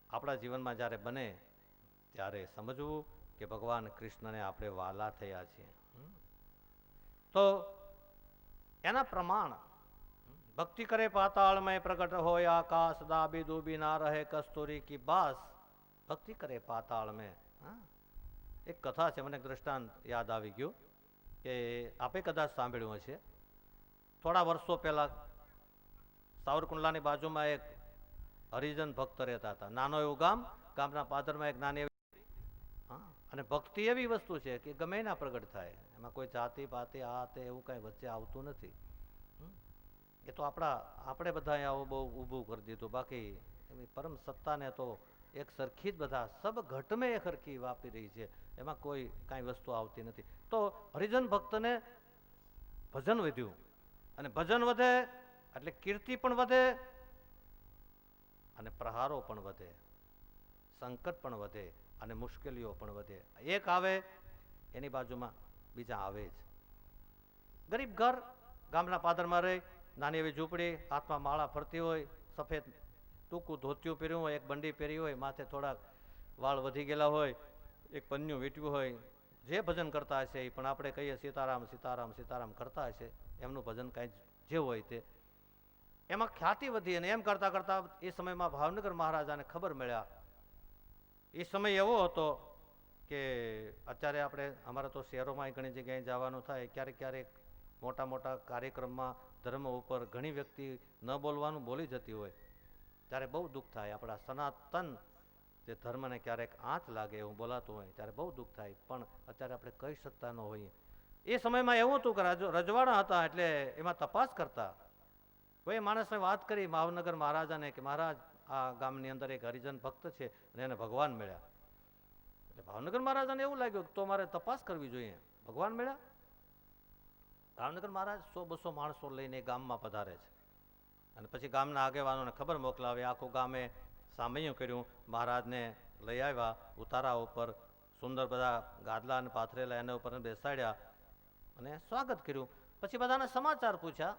આપણા જીવનમાં જ્યારે બને ત્યારે સમજવું કે ભગવાન કૃષ્ણને આપણે વાલા થયા છીએ. તો એના પ્રમાણ ભક્તિ કરે પાતાળમય પ્રગટ હોય આકાશ, દાબી દૂબી ના રહે કસ્તુરી કી બાસ. ભક્તિ કરે પાતાળમય. એક કથા છે, મને એક દ્રષ્ટાંત યાદ આવી ગયું કે આપે કદાચ સાંભળ્યું હશે. થોડા વર્ષો પહેલા સાવરકુંડલાની બાજુમાં એક હરિજન ભક્ત રહેતા હતા. નાનો એવું ગામ, ગામના પાદરમાં એક નાની અને ભક્તિ એવી વસ્તુ છે કે ગમે એના પ્રગટ થાય, એમાં કોઈ જાતિ પાતિ આ તે એવું કઈ વચ્ચે આવતું નથી. એ તો આપણે બધા આવું બહુ ઊભું કરી દીધું. બાકી એની પરમ સત્તાને તો એક સરખી જ બધા સબ ઘટ મેં એક સરખી વાપરી રહી છે, એમાં કોઈ કાંઈ વસ્તુ આવતી નથી. તો હરિજન ભક્તને ભજન વધ્યું, અને ભજન વધે એટલે કીર્તિ પણ વધે અને પ્રહારો પણ વધે, સંકટ પણ વધે અને મુશ્કેલીઓ પણ વધે. એક આવે એની બાજુમાં બીજા આવે જ. ગરીબ ઘર, ગામના પાદરમાં રહે, નાની એવી ઝૂંપડી, હાથમાં માળા ફરતી હોય, સફેદ ટૂંકું ધોતિયું પહેર્યું હોય, એક બંડી પહેરી હોય, માથે થોડાક વાળ વધી ગયેલા હોય, એક પન્યું વીંટ્યું હોય. જે ભજન કરતા હશે એ પણ આપણે કહીએ સીતારામ સીતારામ સીતારામ કરતા હશે, એમનું ભજન કાંઈ જે હોય તે. એમાં ખ્યાતિ વધી અને એમ કરતા કરતા એ સમયમાં ભાવનગર મહારાજાને ખબર મળ્યા. એ સમય એવો હતો કે અત્યારે આપણે અમારે તો શહેરોમાં ઘણી જગ્યાએ જવાનું થાય, ક્યારેક ક્યારેક મોટા મોટા કાર્યક્રમમાં ધર્મ ઉપર ઘણી વ્યક્તિ ન બોલવાનું બોલી જતી હોય, ત્યારે બહુ દુઃખ થાય. આપણા સનાતન જે ધર્મને ક્યારેક આંચ લાગે એવું બોલાતું હોય ત્યારે બહુ દુઃખ થાય, પણ અત્યારે આપણે કહી શકતા ન હોઈએ. એ સમયમાં એવું હતું કે રજવાડા હતા એટલે એમાં તપાસ કરતા. કોઈ માણસને વાત કરી ભાવનગર મહારાજાને કે મહારાજ આ ગામની અંદર એક હરિજન ભક્ત છે અને એને ભગવાન મળ્યા. એટલે ભાવનગર મહારાજાને એવું લાગ્યું કે તો મારે તપાસ કરવી જોઈએ, ભગવાન મળ્યા. ભાવનગર મહારાજ 100-200 માણસો લઈને ગામમાં પધારે છે અને પછી ગામના આગેવાનોને ખબર મોકલાવે. આખું ગામે સામૈયું કર્યું, મહારાજને લઈ આવ્યા ઉતારા ઉપર, સુંદર બધા ગાદલા પાથરેલા એના ઉપર બેસાડ્યા અને સ્વાગત કર્યું. પછી બધાને સમાચાર પૂછ્યા.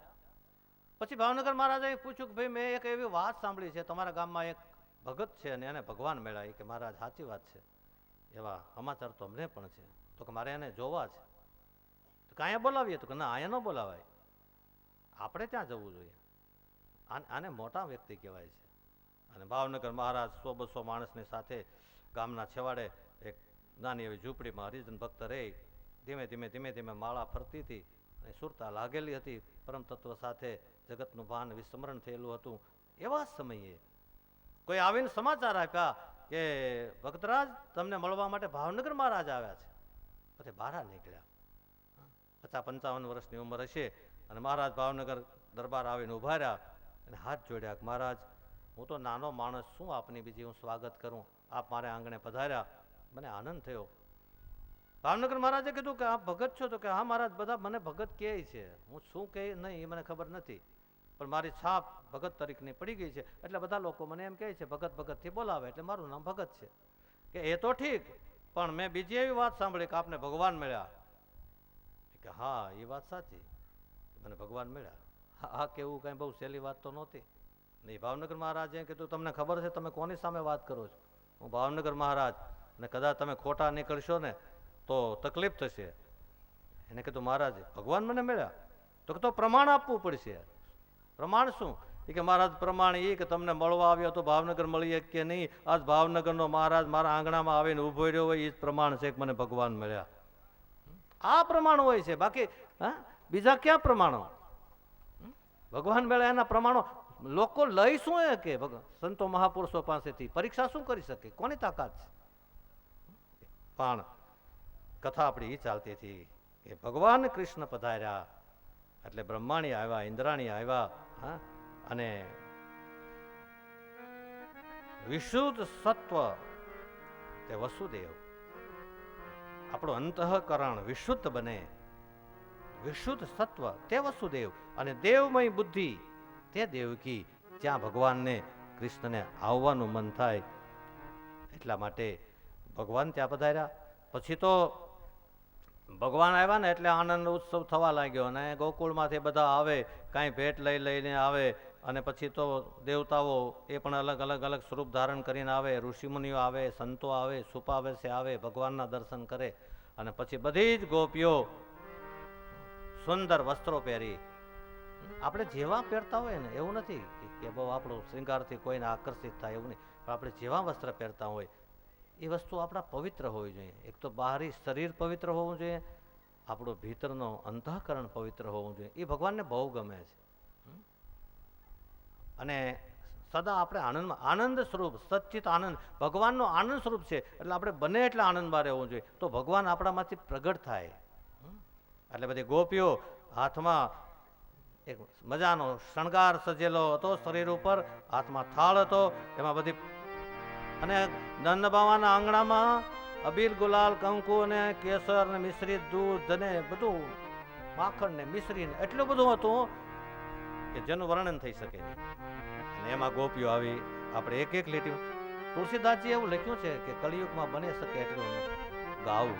પછી ભાવનગર મહારાજાએ પૂછ્યું કે ભાઈ મેં એક એવી વાત સાંભળી છે, તમારા ગામમાં એક ભગત છે અને એને ભગવાન મળ્યા. કે મહારાજ સાચી વાત છે, એવા સમાચાર તો અમને પણ છે. તો કે મારે એને જોવા છે. તો કે અહીંયા બોલાવીએ? તો કે ના, અહીંયા ન બોલાવાય, આપણે ત્યાં જવું જોઈએ. આને મોટા વ્યક્તિ કહેવાય છે. અને ભાવનગર મહારાજ 100-200 માણસની સાથે ગામના છેવાડે એક નાની એવી ઝૂંપડીમાં હરિજન ભક્ત રહી. ધીમે ધીમે ધીમે ધીમે માળા ફરતી હતી અને સુરતા લાગેલી હતી, પરમ તત્વ સાથે જગતનું ભાન વિસ્મરણ થયેલું હતું. એવા સમયે કોઈ આવીને સમાચાર આપ્યા કે ભક્તરાજ તમને મળવા માટે ભાવનગર મહારાજ આવ્યા છે. પછી બહાર નીકળ્યા. 50-55 વર્ષની ઉંમર હશે અને મહારાજ ભાવનગર દરબાર આવીને ઉભા રહ્યા અને હાથ જોડ્યા કે મહારાજ હું તો નાનો માણસ શું આપની બીજી હું સ્વાગત કરું, આપ મારે આંગણે પધાર્યા, મને આનંદ થયો. ભાવનગર મહારાજે કીધું કે આપ ભગત છો? તો કે હા મહારાજ, બધા મને ભગત કહે છે, હું શું કહે નહીં એ મને ખબર નથી, પણ મારી છાપ ભગત તરીકેની પડી ગઈ છે, એટલે બધા લોકો મને એમ કહે છે ભગત ભગતથી બોલાવે, એટલે મારું નામ ભગત છે. કે એ તો ઠીક, પણ મેં બીજી એવી વાત સાંભળી કે આપને ભગવાન મળ્યા. કે હા એ વાત સાચી, મને ભગવાન મળ્યા. હા કેવું કાંઈ બહુ સહેલી વાત તો નહોતી. નહીં, ભાવનગર મહારાજે કીધું તમને ખબર છે તમે કોની સામે વાત કરો છો? હું ભાવનગર મહારાજ, ને કદાચ તમે ખોટા નીકળશો ને તો તકલીફ થશે. એને કીધું મહારાજ ભગવાન મને મળ્યા? તો પ્રમાણ આપવું પડશે. પ્રમાણ શું? એ કે મહારાજ પ્રમાણ એ કે તમને મળવા આવ્યો તો ભાવનગર મળીએ કે નહીં, આજ ભાવનગરનો મહારાજ મારા આંગણામાં આવીને ઊભો રહ્યો હોય એ જ પ્રમાણ છે કે મને ભગવાન મળ્યા. આ પ્રમાણ હોય છે, બાકી હા બીજા ક્યાં પ્રમાણો? ભગવાન મળ્યા એના પ્રમાણો લોકો લઈ શું એ કે સંતો મહાપુરુષો પાસેથી પરીક્ષા શું કરી શકે, કોની તાકાત છે? પણ કથા આપણી એ ચાલતી હતી કે ભગવાન કૃષ્ણ પધાર્યા એટલે બ્રહ્માણી આવ્યા, ઇન્દ્રાણી આવ્યા, હા, અને વિશુદ્ધ સત્વ તે વસુદેવ, આપણું અંતઃકરણ વિશુદ્ધ બને, વિશુદ્ધ સત્વ તે વસુદેવ, અને દેવમય બુદ્ધિ તે દેવકી, જ્યાં ભગવાનને કૃષ્ણને આવવાનું મન થાય. એટલા માટે ભગવાન ત્યાં પધાર્યા. પછી તો ભગવાન આવ્યા ને એટલે આનંદ ઉત્સવ થવા લાગ્યો, અને ગોકુળમાંથી બધા આવે, કાંઈ ભેટ લઈને આવે, અને પછી તો દેવતાઓ એ પણ અલગ અલગ સ્વરૂપ ધારણ કરીને આવે, ઋષિમુનિઓ આવે, સંતો આવે, સુપાવેશે આવે, ભગવાનના દર્શન કરે, અને પછી બધી જ ગોપીઓ સુંદર વસ્ત્રો પહેરી, આપણે જેવા પહેરતા હોય ને એવું નથી કે બહુ આપણું શ્રૃંગારથી કોઈને આકર્ષિત થાય એવું નહીં, પણ આપણે જેવા વસ્ત્ર પહેરતા હોય એ વસ્તુ આપણા પવિત્ર હોવી જોઈએ. એક તો બહારી શરીર પવિત્ર હોવું જોઈએ, આપણું ભીતરનો અંતઃકરણ પવિત્ર હોવું જોઈએ. એ ભગવાનને બહુ ગમે છે. અને સદા આપણે આનંદમાં, આનંદ સ્વરૂપ સચ્ચિત આનંદ ભગવાનનો આનંદ સ્વરૂપ છે, એટલે આપણે બને એટલે આનંદમાં રહેવું જોઈએ, તો ભગવાન આપણામાંથી પ્રગટ થાય. એટલે બધી ગોપીઓ હાથમાં એક મજાનો શણગાર સજેલો હતો શરીર ઉપર, હાથમાં થાળ હતો, એમાં બધી, અને નંદ બાવાના આંગણામાં અબીલ ગુલાલ કંકુ ને કેસર ને મિશ્રિત દૂધ ને બધું, માખણ ને મિશ્રી ને એટલું બધું હતું કે જેનું વર્ણન થઈ શકે નહીં. અને એમાં ગોપીઓ આવી, આપણે એક એક લીટી, તુલસીદાસજી એવું લખ્યું છે કે કળિયુગમાં બને શકે એટલું ગાવું.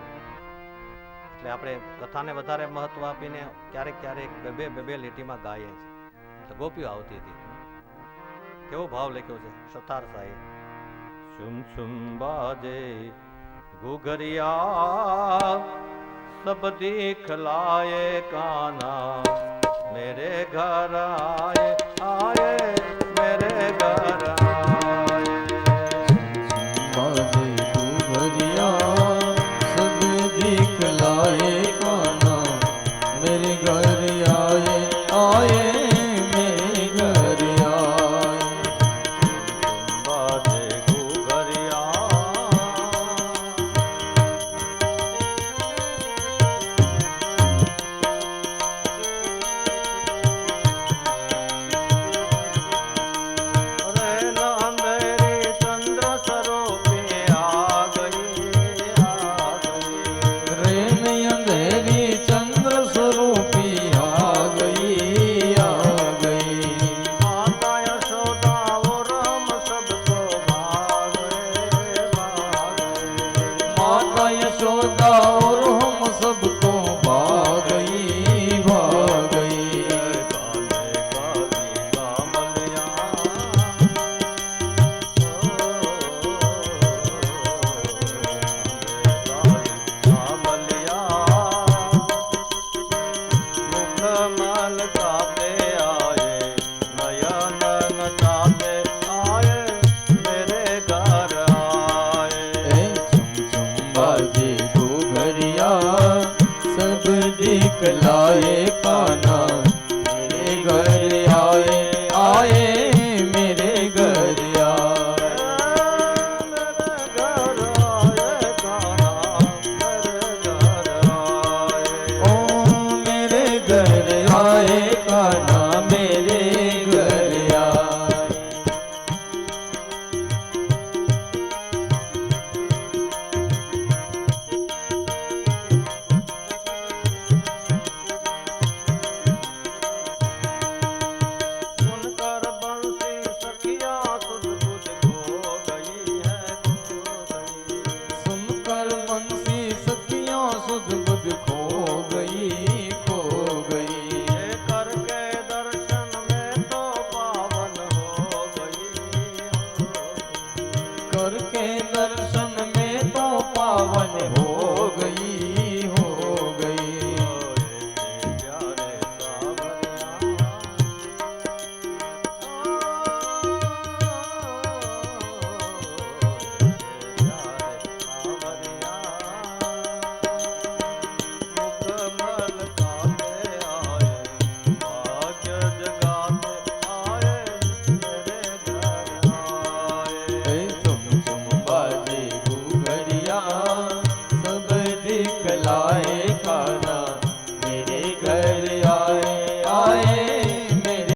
એટલે આપણે કથાને વધારે મહત્વ આપીને ક્યારેક ક્યારેક બે લીટીમાં ગાઈએ છીએ. ગોપીઓ આવતી હતી, કેવો ભાવ લખ્યો છે સતાર સાહેબ. છુમ છુમ બાજે ઘુઘરિયા સબ દિખલાયે કાના, મેરે ઘર આયે આયે મેરે ઘર આયે. बाजे घुघरिया सब दिखलाए काना, मेरे घर आए आए